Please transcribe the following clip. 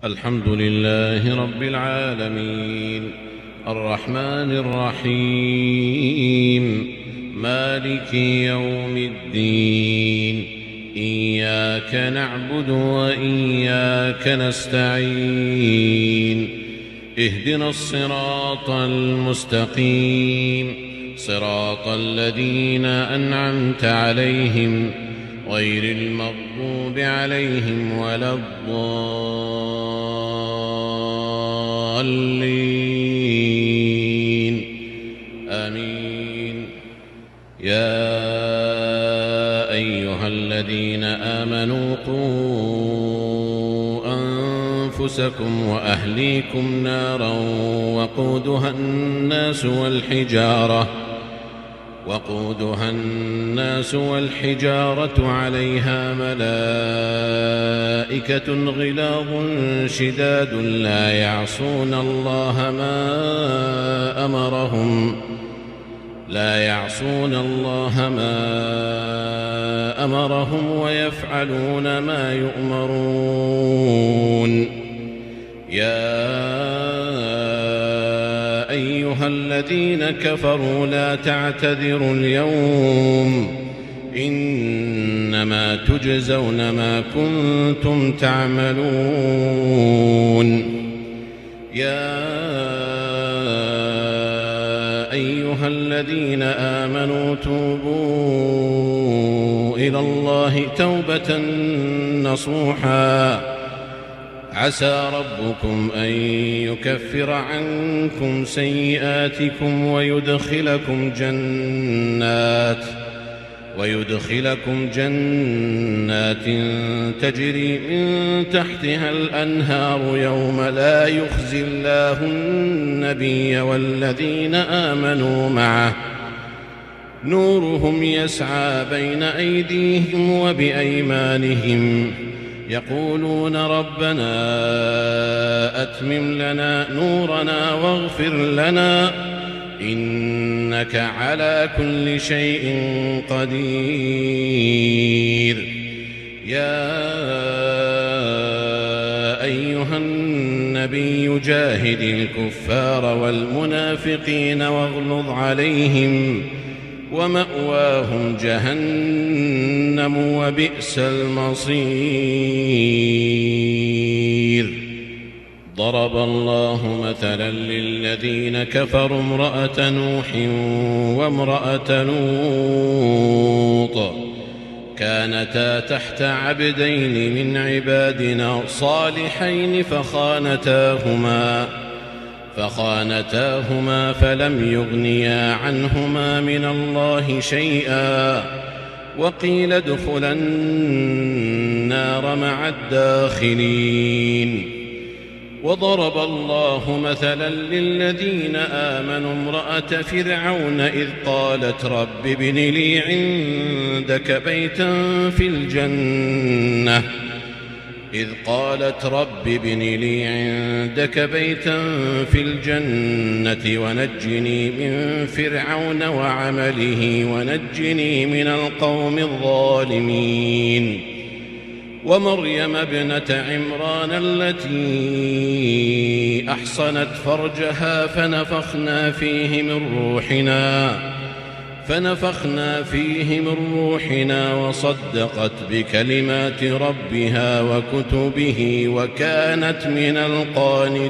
الحمد لله رب العالمين الرحمن الرحيم مالك يوم الدين إياك نعبد وإياك نستعين اهدنا الصراط المستقيم صراط الذين أنعمت عليهم غير المغضوب عليهم ولا الضالين آمين. يا أيها الذين آمنوا قوا أنفسكم وأهليكم نارا وقودها الناس والحجارة عليها ملائكة غلاظ شداد لا يعصون الله ما أمرهم ويفعلون ما يؤمرون. يا أيها الذين كفروا لا تعتذروا اليوم إنما تجزون ما كنتم تعملون. يا أيها الذين آمنوا توبوا إلى الله توبة نصوحا عسى ربكم أن يكفر عنكم سيئاتكم ويدخلكم جنات تجري من تحتها الأنهار يوم لا يخزي الله النبي والذين آمنوا معه نورهم يسعى بين أيديهم وبأيمانهم يقولون ربنا أتمم لنا نورنا واغفر لنا إنك على كل شيء قدير. يا أيها النبي جاهد الكفار والمنافقين واغلظ عليهم ومأواهم جهنم وبئس المصير. ضرب الله مثلا للذين كفروا امرأة نوح وامرأة لوط كانتا تحت عبدين من عبادنا صالحين فخانتاهما فلم يغنيا عنهما من الله شيئا وقيل ادخلا النار مع الداخلين. وضرب الله مثلا للذين آمنوا امرأة فرعون إذ قالت رب ابن لي عندك بيتا في الجنة ونجني من فرعون وعمله ونجني من القوم الظالمين. ومريم ابنة عمران التي أحصنت فرجها فنفخنا فيه من روحنا وصدقت بكلمات ربها وكتبه وكانت من القانتين.